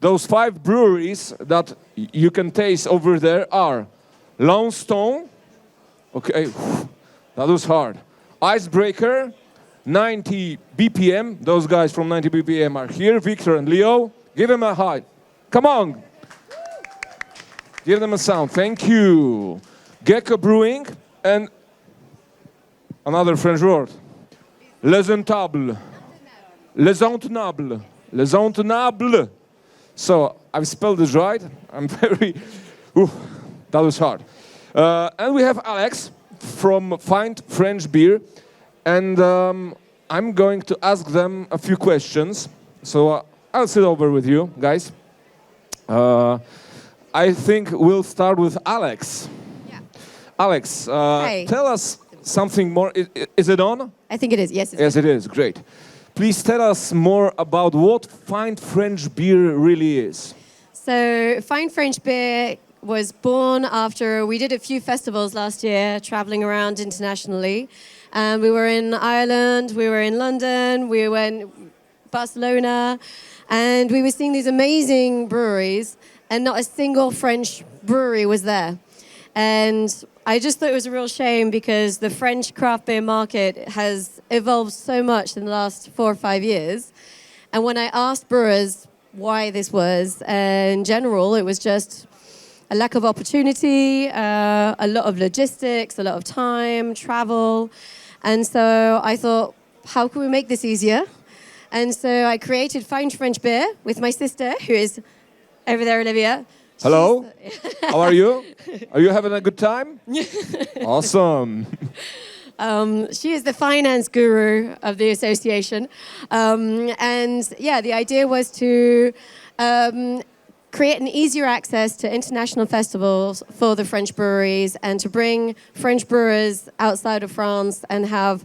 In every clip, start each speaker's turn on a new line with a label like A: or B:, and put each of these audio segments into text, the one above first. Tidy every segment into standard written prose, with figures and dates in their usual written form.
A: those 5 breweries that you can taste over there are Lone Stone, okay, that was hard. Icebreaker, 90 BPM, those guys from 90 BPM are here, Victor and Leo. Give them a hi. Come on. Give them a sound, thank you. Gekko Brewing and another French word. Les Intenables. Les Intenables. Les Intenables. So, I've spelled this right. I'm very... Ooh, that was hard. And we have Alex from Find French Beer. And I'm going to ask them a few questions. So, I'll sit over with you, guys. I think we'll start with Alex.
B: Yeah.
A: Alex,
B: Hi.
A: tell us something more. Is it on?
B: I think it is, yes.
A: Yes, it is. Great. Please tell us more about what Fine French Beer really is.
B: So, Fine French Beer was born after we did a few festivals last year, traveling around internationally. We were in Ireland, we were in London, we went Barcelona, and we were seeing these amazing breweries, and not a single French brewery was there. And I just thought it was a real shame because the French craft beer market has evolved so much in the last 4 or 5 years. And when I asked brewers why this was, in general, it was just a lack of opportunity, a lot of logistics, a lot of time, travel. And so I thought, how can we make this easier? And so I created Fine French Beer with my sister, who is over there, Olivia.
A: Hello, how are you? Are you having a good time? Awesome.
B: She is the finance guru of the association. And yeah, the idea was to create an easier access to international festivals for the French breweries and to bring French brewers outside of France and have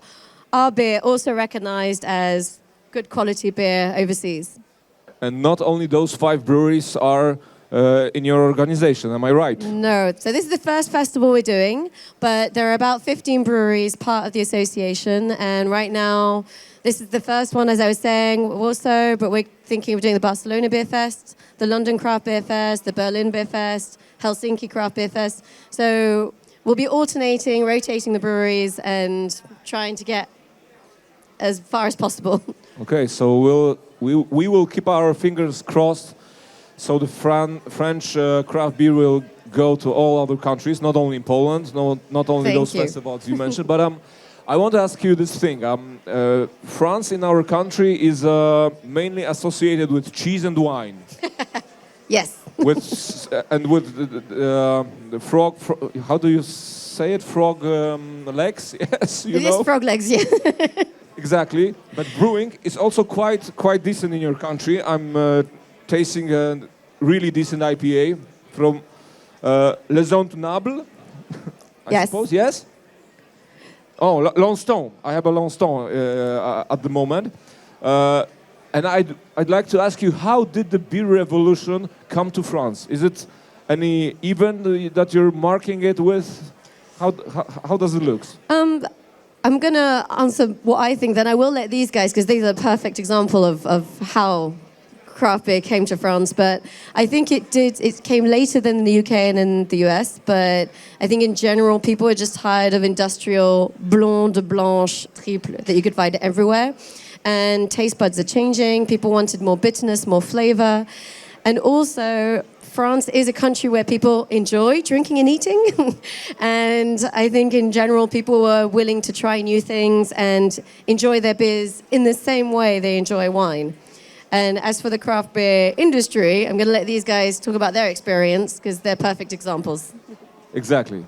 B: our beer also recognized as good quality beer overseas.
A: And not only those 5 breweries are in your organization, am I right?
B: No. So this is the first festival we're doing, but there are about 15 breweries part of the association. And right now, this is the first one, as I was saying, also, but we're thinking of doing the Barcelona Beer Fest, the London Craft Beer Fest, the Berlin Beer Fest, Helsinki Craft Beer Fest. So we'll be alternating, rotating the breweries and trying to get as far as possible.
A: Okay, so we will keep our fingers crossed. So the French craft beer will go to all other countries, not only in Poland, not only those festivals you mentioned. But I want to ask you this thing. France in our country is mainly associated with cheese and wine.
B: Yes.
A: With the frog. How do you say it? Frog legs. Yes, you know.
B: It is frog legs. Yeah.
A: Exactly. But brewing is also quite decent in your country. I'm tasting a really decent IPA from Les Intenables, I suppose, yes? Oh, Lone Stone. I have a Lone Stone at the moment. And I'd like to ask you, how did the beer revolution come to France? Is it any event that you're marking it with? How does it look?
B: I'm going to answer what I think, then I will let these guys, because these are a perfect example of how craft beer came to France. But I think it came later than in the UK and in the US. But I think in general, people were just tired of industrial blonde, blanche, triple that you could find everywhere. And taste buds are changing. People wanted more bitterness, more flavor. And also, France is a country where people enjoy drinking and eating. And I think in general, people were willing to try new things and enjoy their beers in the same way they enjoy wine. And as for the craft beer industry, I'm going to let these guys talk about their experience because they're perfect examples.
A: Exactly.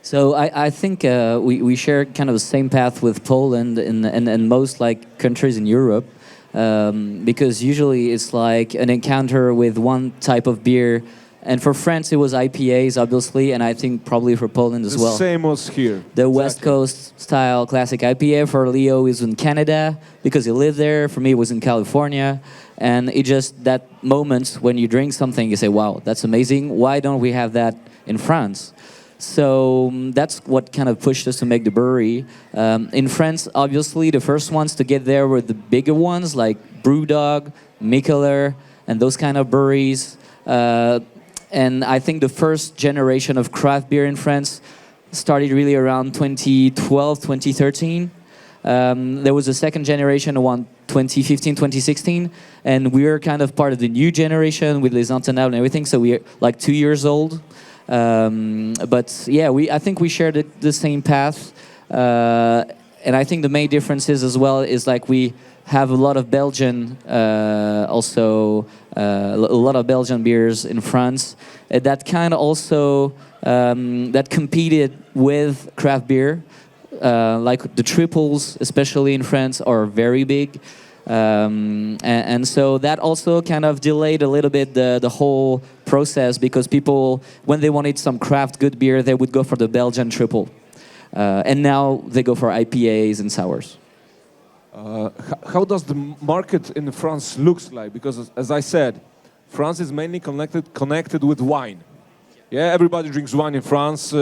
C: So I think we share kind of the same path with Poland and most like countries in Europe. Because usually it's like an encounter with one type of beer. And for France, it was IPAs, obviously, and I think probably for Poland as well.
A: The same was here.
C: The West Coast style classic IPA for Leo is in Canada because he lived there. For me, it was in California. And it just, that moment when you drink something, you say, wow, that's amazing. Why don't we have that in France? So that's what kind of pushed us to make the brewery. In France, obviously, the first ones to get there were the bigger ones like Brewdog, Mikkeller, and those kind of breweries. And I think the first generation of craft beer in France started really around 2012, 2013. There was a second generation around 2015, 2016, and we're kind of part of the new generation with les Intenables and everything, so we're like 2 years old. But yeah, I think we share the same path. And I think the main differences as well is like we have a lot of Belgian, also a lot of Belgian beers in France that kind of also that competed with craft beer. Like the triples, especially in France, are very big. And so that also kind of delayed a little bit the whole process, because people, when they wanted some craft good beer, they would go for the Belgian triple. And now they go for IPAs and sours.
A: How does the market in France looks like? Because as I said, France is mainly connected with wine. Yeah, everybody drinks wine in France.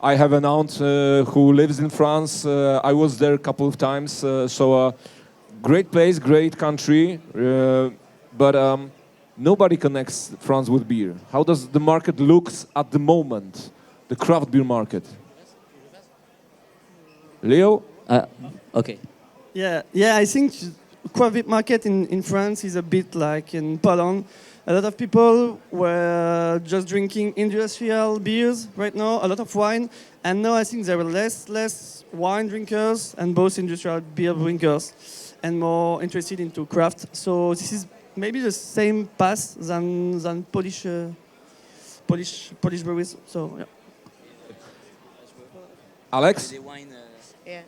A: I have an aunt who lives in France. I was there a couple of times. Great place, great country, but nobody connects France with beer. How does the market looks at the moment, the craft beer market? Leo?
C: Okay.
D: Yeah, I think craft beer market in France is a bit like in Poland. A lot of people were just drinking industrial beers right now, a lot of wine, and now I think there are less wine drinkers and both industrial beer drinkers, and more interested into craft. So this is maybe the same path than Polish breweries. So yeah.
A: Alex?
B: Yeah.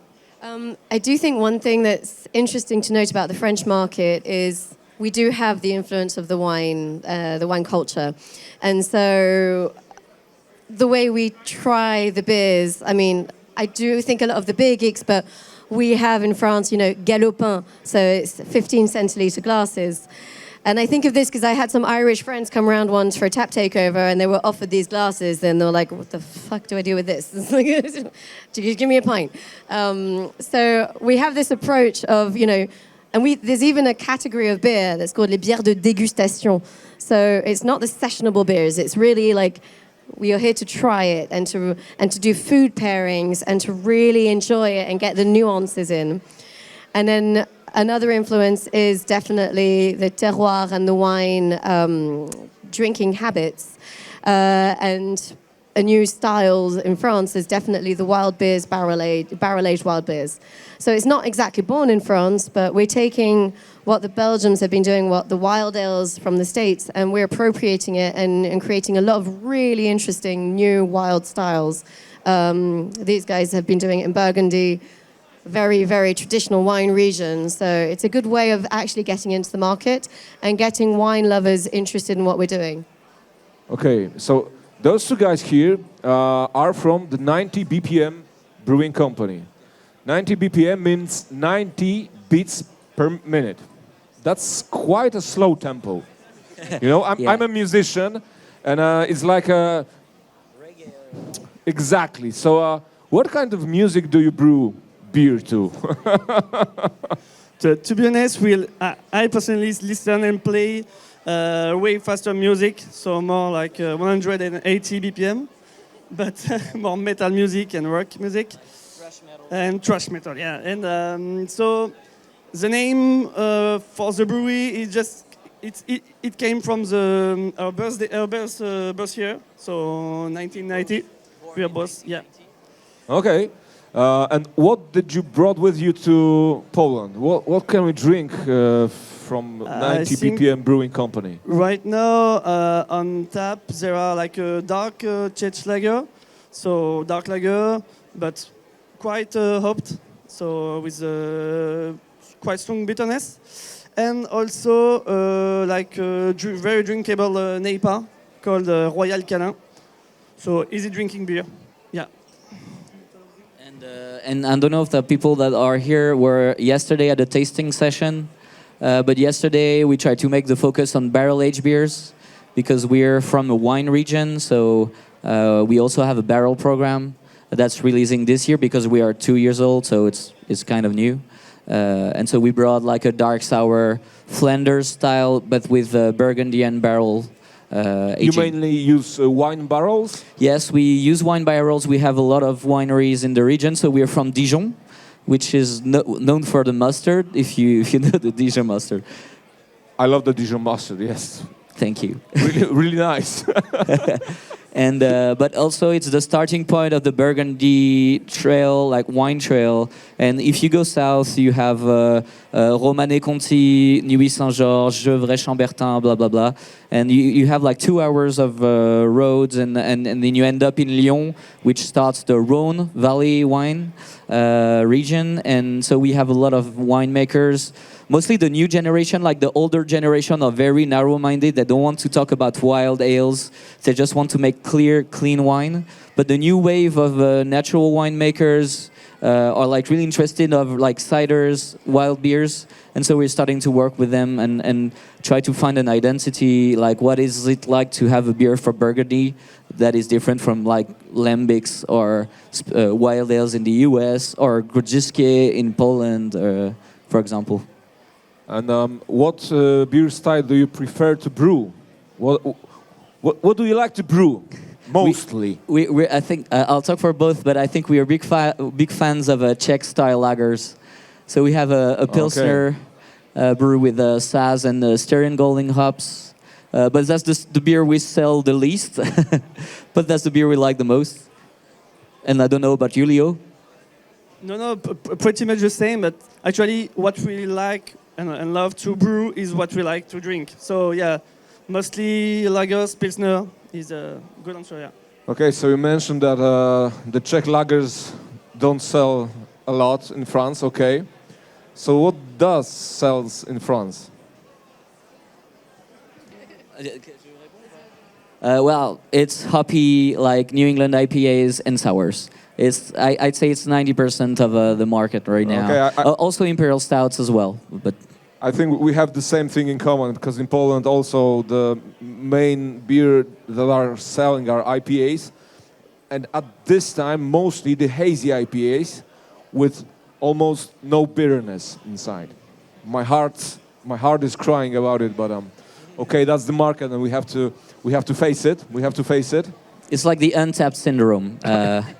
B: I do think one thing that's interesting to note about the French market is we do have the influence of the wine culture. And so the way we try the beers, I mean, I do think a lot of the beer geeks, but we have in France, galopin, so it's 15 centiliter glasses. And I think of this because I had some Irish friends come around once for a tap takeover, and they were offered these glasses, and they were like, what the fuck do I do with this? Give me a pint. So we have this approach of, and there's even a category of beer that's called les bières de dégustation. So it's not the sessionable beers. It's really like we are here to try it and to do food pairings and to really enjoy it and get the nuances in. And then another influence is definitely the terroir and the wine drinking habits. And a new style in France is definitely the wild beers, barrel-aged wild beers. So it's not exactly born in France, but we're taking what the Belgians have been doing, what the wild ales from the States, and we're appropriating it and creating a lot of really interesting new wild styles. These guys have been doing it in Burgundy, very, very traditional wine region. So it's a good way of actually getting into the market and getting wine lovers interested in what we're doing.
A: Okay, so those two guys here are from the 90 BPM Brewing Company. 90 BPM means 90 beats per minute. That's quite a slow tempo. I'm a musician, and it's like a... Exactly. So what kind of music do you brew beer to?
D: To be honest, I personally listen and play way faster music, so more like 180 BPM, but more metal music and rock music. Thrash metal. And thrash metal, yeah. And so the name for the brewery is just, it came from our birth year, so 1990. We are both, yeah.
A: Okay. And what did you brought with you to Poland? What can we drink from 90 BPM Brewing Company?
D: Right now on tap there are like a dark Czech lager, so dark lager, but quite hopped, so with quite strong bitterness, and also very drinkable NEIPA called Royal Canin, so easy drinking beer. Yeah.
C: And I don't know if the people that are here were yesterday at the tasting session, but yesterday we tried to make the focus on barrel-aged beers because we're from a wine region, so we also have a barrel program. that's releasing this year because we are 2 years old, so it's kind of new. And so we brought like a dark sour Flanders style, but with Burgundy and barrel
A: You
C: aging.
A: mainly use wine barrels?
C: Yes, we use wine barrels. We have a lot of wineries in the region. So we are from Dijon, which is known for the mustard, if you know the Dijon mustard.
A: I love the Dijon mustard, yes.
C: Thank you.
A: Really nice.
C: And but also it's the starting point of the Burgundy trail, like wine trail. And if you go south, you have Romanée-Conti, Nuits-Saint-Georges, Gevrey-Chambertin, blah blah blah. And you have like 2 hours of roads, and then you end up in Lyon, which starts the Rhône Valley wine region. And so we have a lot of winemakers. Mostly the new generation, like the older generation, are very narrow-minded. They don't want to talk about wild ales. They just want to make clear, clean wine. But the new wave of natural winemakers are like really interested of like ciders, wild beers. And so we're starting to work with them and try to find an identity, like what is it like to have a beer for Burgundy that is different from like lambics or wild ales in the US or Grodziskie in Poland, for example.
A: And what beer style do you prefer to brew? What do you like to brew mostly?
C: I think I'll talk for both, but I think we are big fans of Czech style lagers. So we have a Pilsner brew with Saz and Styrian Golding hops. But that's the beer we sell the least. But that's the beer we like the most. And I don't know about you, Leo.
D: No, pretty much the same. But actually, what we like and love to brew is what we like to drink. So yeah, mostly lagers, Pilsner is a good answer, yeah.
A: Okay, so you mentioned that the Czech lagers don't sell a lot in France, okay. So what does sells in France?
C: Well, it's hoppy, like New England IPAs and sours. I'd say it's 90% of the market right now.
A: Okay,
C: Also imperial stouts as well, but
A: I think we have the same thing in common, because in Poland also the main beer that are selling are IPAs, and at this time mostly the hazy IPAs with almost no bitterness inside. My heart is crying about it, but okay, that's the market, and we have to face it. We have to face it.
C: it's like the untapped syndrome.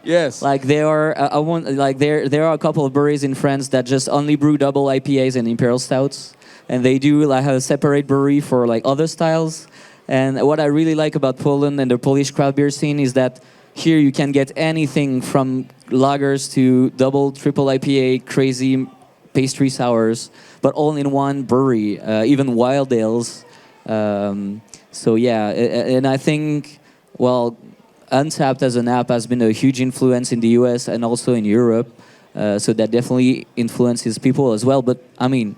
A: Yes.
C: Like there are, there are a couple of breweries in France that just only brew double IPAs and imperial stouts, and they do like have a separate brewery for like other styles. And what I really like about Poland and the Polish craft beer scene is that here you can get anything from lagers to double, triple IPA, crazy pastry sours, but all in one brewery, even wild ales. So yeah, and I think, well, Untapped as an app has been a huge influence in the US and also in Europe. So that definitely influences people as well. But I mean,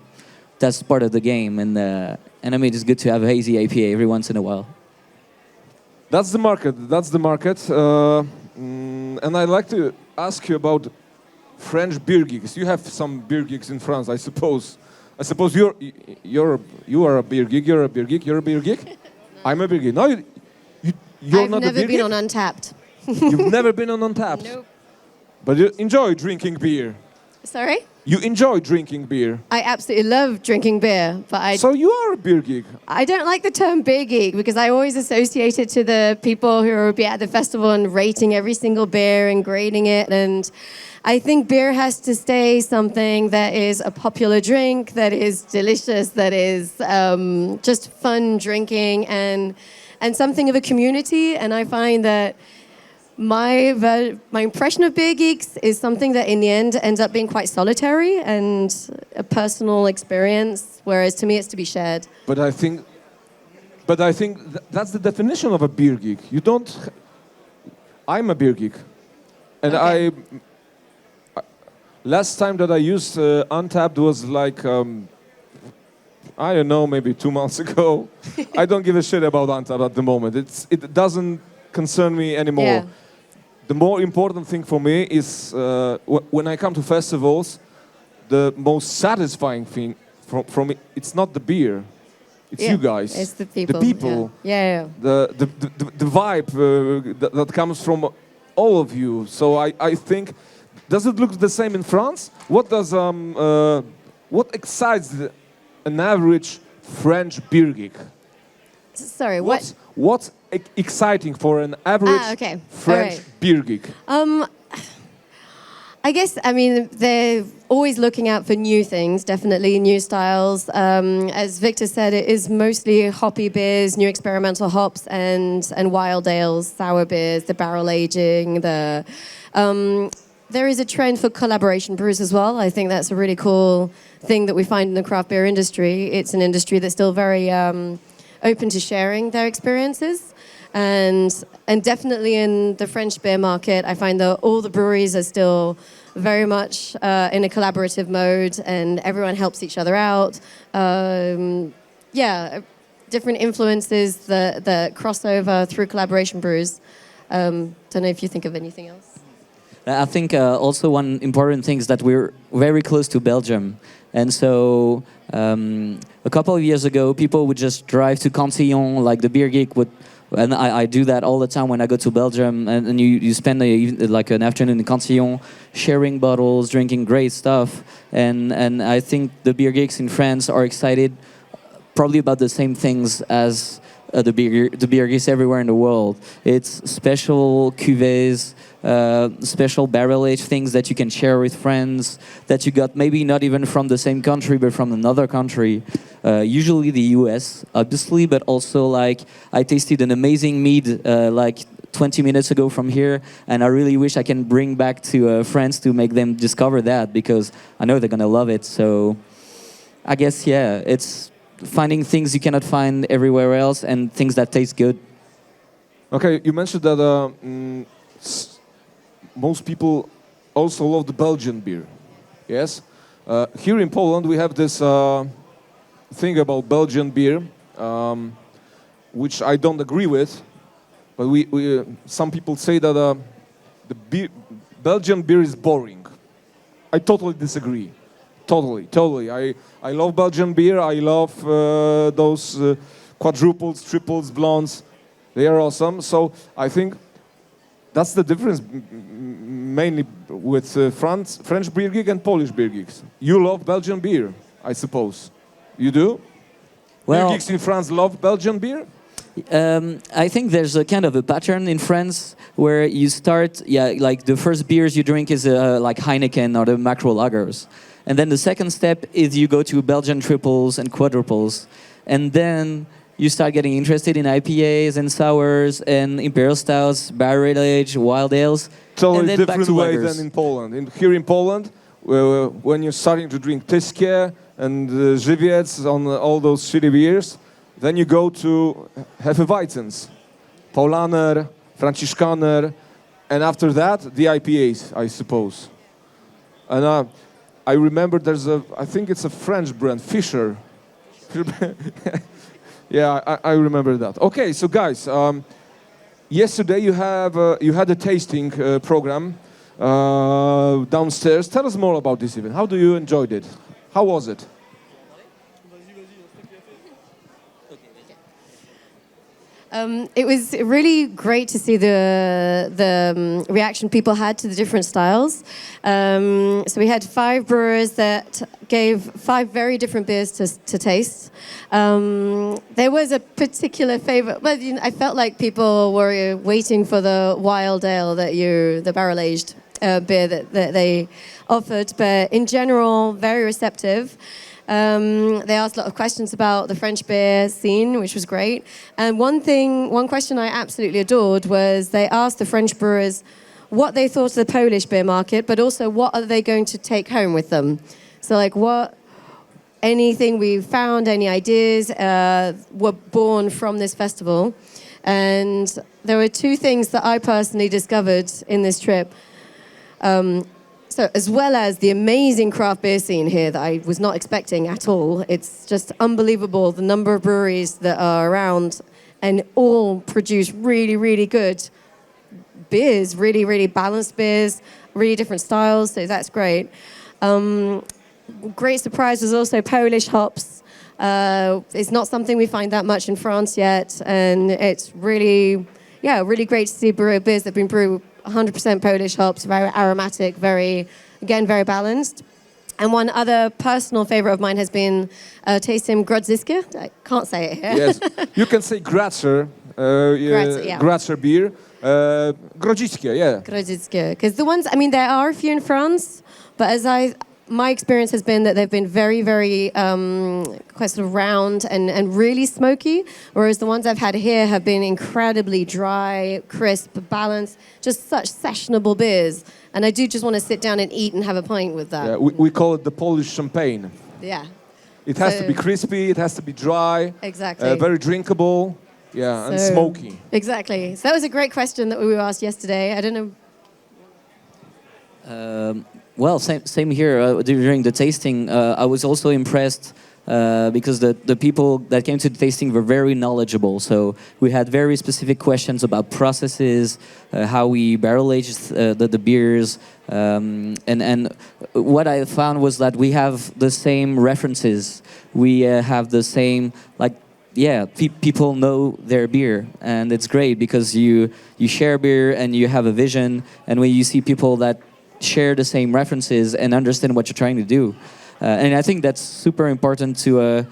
C: that's part of the game. And I mean, it's good to have a hazy IPA every once in a while.
A: That's the market. That's the market. And I'd like to ask you about French beer gigs. You have some beer gigs in France, I suppose. I suppose you are a beer gig. You're a beer gig. You're a beer gig. I'm a beer gig. No, you're
B: I've
A: not a
B: never
A: beer
B: been
A: gig?
B: on Untapped.
A: You've never been on Untapped.
B: Nope.
A: But you enjoy drinking beer.
B: Sorry?
A: You enjoy drinking beer.
B: I absolutely love drinking beer, but
A: So you are a beer geek.
B: I don't like the term beer geek because I always associate it to the people who will be at the festival and rating every single beer and grading it. And I think beer has to stay something that is a popular drink, that is delicious, that is just fun drinking and something of a community. And I find that my impression of beer geeks is something that in the end ends up being quite solitary and a personal experience, whereas to me it's to be shared.
A: But I think that's the definition of a beer geek. You don't. I'm a beer geek, and
B: Okay.
A: last time that I used Untapped was like I don't know, maybe 2 months ago. I don't give a shit about Untapped at the moment. It doesn't concern me anymore.
B: Yeah.
A: The more important thing for me is when I come to festivals, the most satisfying thing from it, it's not the beer, it's
B: Yeah,
A: you guys.
B: it's the people.
A: The people.
B: Yeah.
A: The vibe that comes from all of you. So I think, does it look the same in France? What excites an average French beer geek?
B: Sorry, what?
A: What's exciting for an average
B: Okay.
A: French
B: All right.
A: beer geek?
B: I guess, I mean, they're always looking out for new things, definitely new styles. As Victor said, it is mostly hoppy beers, new experimental hops, and wild ales, sour beers, the barrel aging. There is a trend for collaboration brews as well. I think that's a really cool thing that we find in the craft beer industry. It's an industry that's still very open to sharing their experiences. And definitely in the French beer market, I find that all the breweries are still very much in a collaborative mode, and everyone helps each other out. Different influences that cross over through collaboration brews. Don't know if you think of anything else.
C: I think also one important thing is that we're very close to Belgium. And so a couple of years ago, people would just drive to Cantillon, like the beer geek would. And I do that all the time when I go to Belgium, and you spend like an afternoon in Cantillon sharing bottles, drinking great stuff, and I think the beer geeks in France are excited probably about the same things as the beer geeks everywhere in the world. It's special cuvées, special barrel-aged things that you can share with friends, that you got maybe not even from the same country, but from another country. Usually the US, obviously, but also like I tasted an amazing mead like 20 minutes ago from here, and I really wish I can bring back to France to make them discover that, because I know they're gonna love it. So I guess, yeah, it's finding things you cannot find everywhere else and things that taste good.
A: Okay, you mentioned that most people also love the Belgian beer. Yes? Here in Poland we have this thing about Belgian beer, which I don't agree with, but some people say that Belgian beer is boring. I totally disagree. Totally. I love Belgian beer. I love those quadruples, triples, blondes. They are awesome. So I think that's the difference mainly with French beer geek and Polish beer geeks. You love Belgian beer, I suppose. You do?
C: Well,
A: beer geeks in France love Belgian beer?
C: I think there's a kind of a pattern in France where you start, like the first beers you drink is like Heineken or the macro lagers. And then the second step is you go to Belgian triples and quadruples. And then you start getting interested in IPAs and sours and imperial stouts, barrel aged, wild ales.
A: Totally different way than in Poland. Here in Poland, when you're starting to drink Tyskie and Żywiec on all those shitty beers, then you go to Hefeweizens, Paulaner, Franziskaner, and after that, the IPAs, I suppose. And I remember I think it's a French brand, Fischer. Yeah, I remember that. Okay, so guys, yesterday you had a tasting program downstairs. Tell us more about this event. How do you enjoyed it? How was it?
B: It was really great to see the reaction people had to the different styles. So we had 5 brewers that gave 5 very different beers to taste. There was a particular favorite, but I felt like people were waiting for the wild ale the barrel aged beer that they offered. But in general, very receptive. They asked a lot of questions about the French beer scene, which was great. And one question I absolutely adored was they asked the French brewers what they thought of the Polish beer market, but also what are they going to take home with them. So like anything we found, any ideas were born from this festival. And there were 2 things that I personally discovered in this trip. So as well as the amazing craft beer scene here that I was not expecting at all, it's just unbelievable the number of breweries that are around and all produce really, really good beers, really, really balanced beers, really different styles, so that's great. Great surprise was also Polish hops. It's not something we find that much in France yet, and it's really great to see beers that have been brewed 100% Polish hops, very aromatic, very balanced. And one other personal favorite of mine has been tasting Grodziskie. I can't say it here.
A: Yes, you can say Grazer,
B: Grazer, yeah.
A: Grazer beer. Grodziskie, yeah.
B: Grodziskie. Because the ones, I mean, there are a few in France, but my experience has been that they've been very, very quite sort of round and really smoky, whereas the ones I've had here have been incredibly dry, crisp, balanced, just such sessionable beers. And I do just want to sit down and eat and have a pint with that.
A: Yeah, we call it the Polish champagne.
B: Yeah.
A: It has to be crispy, it has to be dry.
B: Exactly.
A: Very drinkable, yeah, and smoky.
B: Exactly. So that was a great question that we were asked yesterday. I don't know.
C: Well, same here. During the tasting, I was also impressed because the people that came to the tasting were very knowledgeable. So we had very specific questions about processes, how we barrel age the beers, and what I found was that we have the same references. We have the same people know their beer, and it's great because you share beer and you have a vision, and when you see people that share the same references and understand what you're trying to do. And I think that's super important to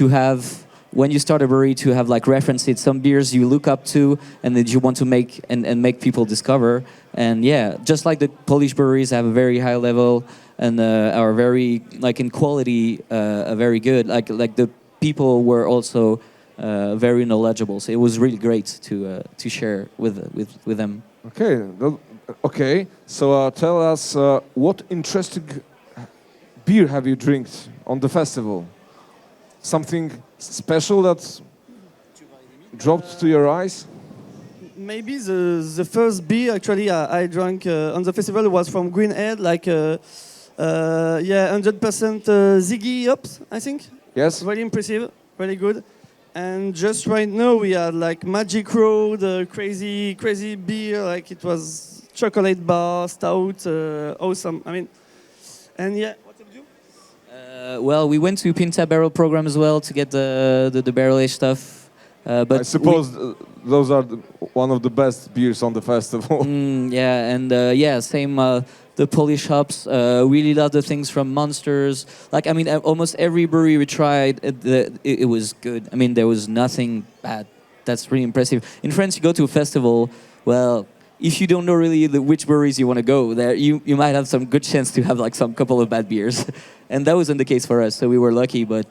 C: have when you start a brewery, to have like references, some beers you look up to and that you want to make and make people discover. And yeah, just like the Polish breweries have a very high level and are very like in quality very good. Like the people were also very knowledgeable. So it was really great to share with them.
A: Okay, so tell us what interesting beer have you drank on the festival? Something special that dropped to your eyes?
D: Maybe the first beer actually I drank on the festival was from Greenhead, like 100% Ziggy hops, I think.
A: Yes.
D: Really impressive, really good. And just right now we had like Magic Road, crazy beer, like it was chocolate bar, stout, awesome. I mean, and yeah. What did you do?
C: Well, we went to Pinta Barrel program as well to get the barrel age stuff. But
A: I suppose those are one of the best beers on the festival.
C: Yeah, and same. The Polish hops, really love the things from Monsters. Like, I mean, almost every brewery we tried, it was good. I mean, there was nothing bad. That's really impressive. In France, you go to a festival, well, if you don't know really which breweries you want to go, there you might have some good chance to have like some couple of bad beers. And that wasn't the case for us, so we were lucky. But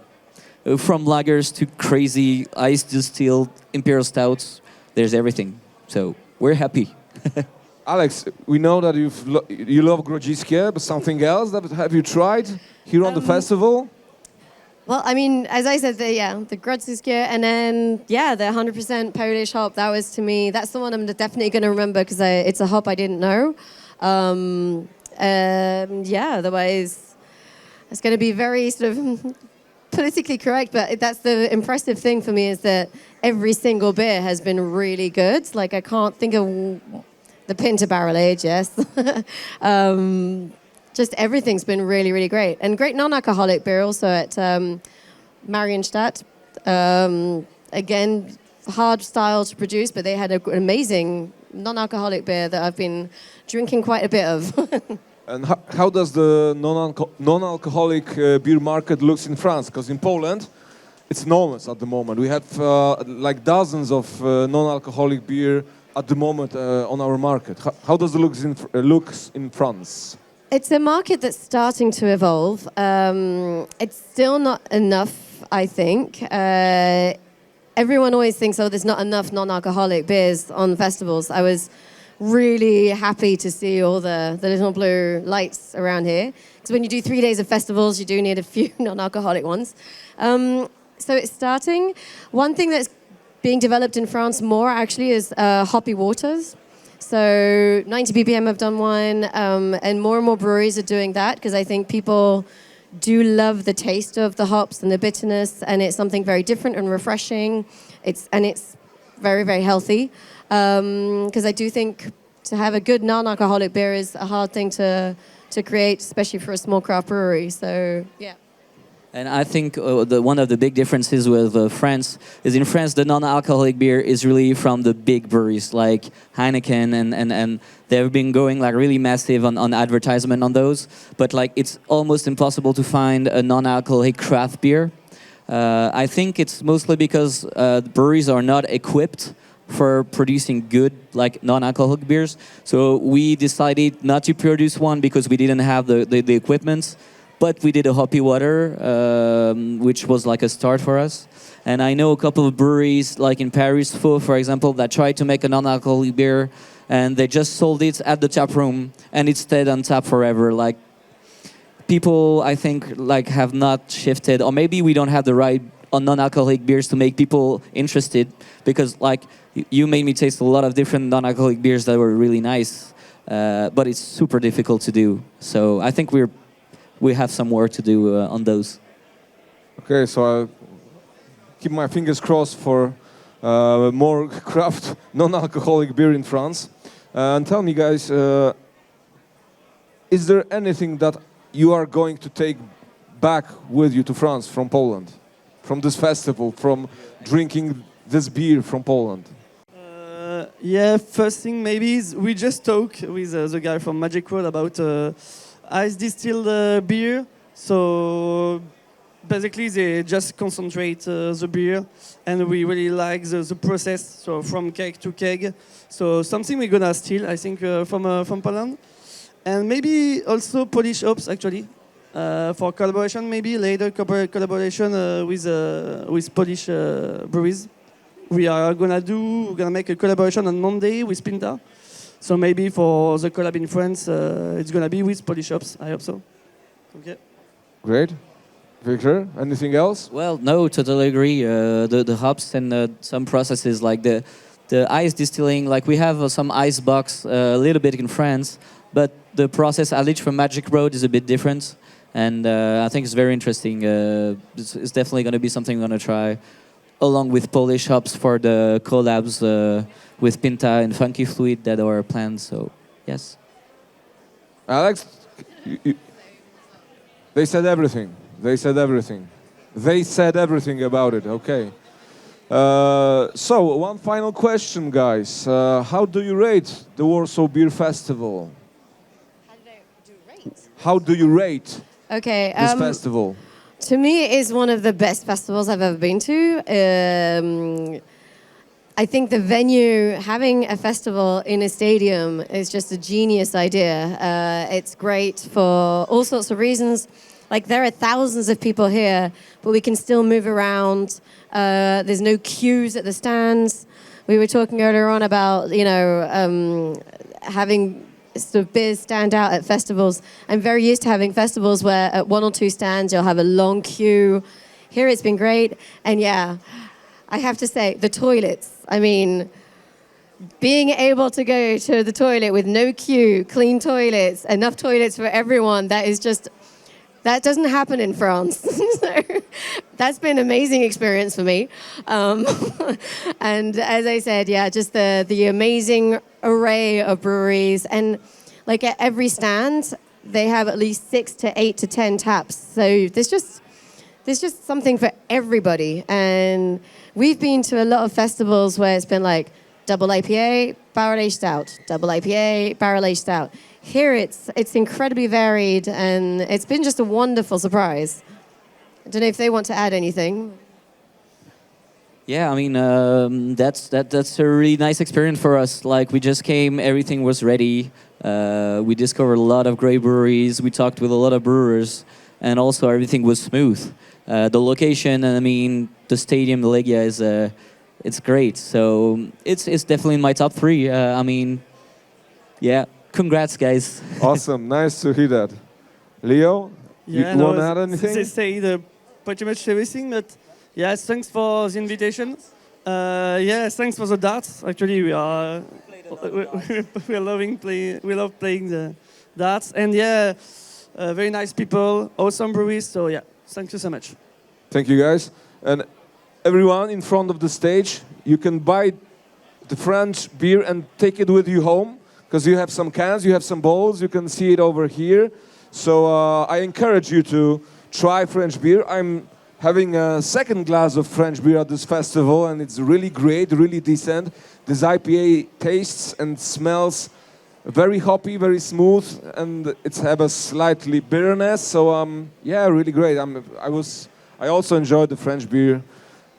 C: from lagers to crazy ice distilled imperial stouts, there's everything. So we're happy.
A: Alex, we know that you love Grodziskie, but something else that have you tried here on the festival?
B: Well, I mean, as I said, the Grodziskie, and then, the 100% Polish hop, that was, to me, that's the one I'm definitely going to remember because it's a hop I didn't know. Otherwise, it's going to be very sort of politically correct, but that's the impressive thing for me is that every single beer has been really good. Like, I can't think of the Pinta Barrel Age, yes. Just everything's been really, really great. And great non-alcoholic beer also at Marienstadt. Again, hard style to produce, but they had an amazing non-alcoholic beer that I've been drinking quite a bit of.
A: And how does the non-alcoholic beer market looks in France? Because in Poland, it's enormous at the moment. We have like dozens of non-alcoholic beer at the moment on our market. How does it looks in France?
B: It's a market that's starting to evolve. It's still not enough, I think. Everyone always thinks, there's not enough non-alcoholic beers on festivals. I was really happy to see all the little blue lights around here. Because when you do 3 days of festivals, you do need a few non-alcoholic ones. So it's starting. One thing that's being developed in France more, actually, is hoppy waters. So 90 BPM have done one, and more breweries are doing that because I think people do love the taste of the hops and the bitterness, and it's something very different and refreshing. It's very, very healthy because I do think to have a good non-alcoholic beer is a hard thing to create, especially for a small craft brewery. So yeah.
C: And I think one of the big differences with France is in France, the non-alcoholic beer is really from the big breweries like Heineken, and they've been going like really massive on advertisement on those. But like it's almost impossible to find a non-alcoholic craft beer. I think it's mostly because the breweries are not equipped for producing good like non-alcoholic beers. So we decided not to produce one because we didn't have the equipment. But we did a hoppy water, which was like a start for us. And I know a couple of breweries, like in Paris, Faux, for example, that tried to make a non-alcoholic beer, and they just sold it at the tap room, and it stayed on tap forever. Like people, I think, like have not shifted, or maybe we don't have the right non-alcoholic beers to make people interested. Because like you made me taste a lot of different non-alcoholic beers that were really nice, but it's super difficult to do. So I think we have some work to do on those.
A: Okay, so I'll keep my fingers crossed for more craft non-alcoholic beer in France. And tell me, guys, is there anything that you are going to take back with you to France from Poland, from this festival, from drinking this beer from Poland?
D: Yeah, first thing maybe is we just talked with the guy from Magic Road about ice distilled beer. So basically they just concentrate the beer, and we really like the process, so from keg to keg. So something we're gonna steal, I think, from Poland. And maybe also Polish hops, actually, for collaboration, maybe later collaboration with Polish breweries. We're gonna make a collaboration on Monday with Pinta. So maybe for the collab in France, it's gonna be with Polish shops. I hope so. Okay.
A: Great. Victor, anything else?
C: Well, no, totally agree. The hops and some processes like the ice distilling, like we have some ice box a little bit in France, but the process, at least from Magic Road, is a bit different. And I think it's very interesting. It's definitely going to be something we're going to try, along with Polish hops for the collabs with Pinta and Funky Fluid that are planned. So, yes.
A: Alex, they said everything. They said everything. They said everything about it. Okay. So, one final question, guys. How do you rate the Warsaw Beer Festival? How do you rate
B: Okay.
A: this festival?
B: To me, it is one of the best festivals I've ever been to. I think the venue, having a festival in a stadium, is just a genius idea. It's great for all sorts of reasons. Like, there are thousands of people here, but we can still move around. There's no queues at the stands. We were talking earlier on about, having sort of beers stand out at festivals. I'm very used to having festivals where at one or two stands you'll have a long queue. Here it's been great. And yeah, I have to say, the toilets. I mean, being able to go to the toilet with no queue, clean toilets, enough toilets for everyone, that doesn't happen in France. So that's been an amazing experience for me. And as I said, yeah, just the amazing array of breweries. And like at every stand, they have at least 6 to 8 to 10 taps. So there's just something for everybody. And we've been to a lot of festivals where it's been like double IPA, barrel-aged stout, double IPA, barrel-aged stout. Here it's incredibly varied, and it's been just a wonderful surprise. I don't know if they want to add anything.
C: Yeah, I mean, that's a really nice experience for us. Like, we just came, everything was ready. We discovered a lot of great breweries. We talked with a lot of brewers, and also everything was smooth. The location, I mean, the stadium, the Legia it's great. So it's definitely in my top 3. I mean, yeah. Congrats, guys.
A: Awesome. Nice to hear that. Leo,
D: Yeah,
A: you want to add anything?
D: They say pretty much everything, but yeah, thanks for the invitation. Yeah, thanks for the darts. Actually, we love playing the darts, and yeah, very nice people, awesome breweries. So yeah, thank you so much.
A: Thank you, guys. And everyone in front of the stage, you can buy the French beer and take it with you home, because you have some cans, you have some bowls, you can see it over here. So I encourage you to try French beer. I'm having a second glass of French beer at this festival, and it's really great, really decent. This IPA tastes and smells very hoppy, very smooth, and it's have a slightly bitterness. So yeah, really great. I also enjoyed the French beer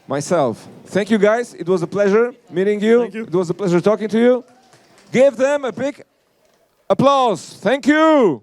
A: myself. Thank you guys. It was a pleasure meeting you.
D: Thank you.
A: It was a pleasure talking to you. Give them a big applause. Thank you.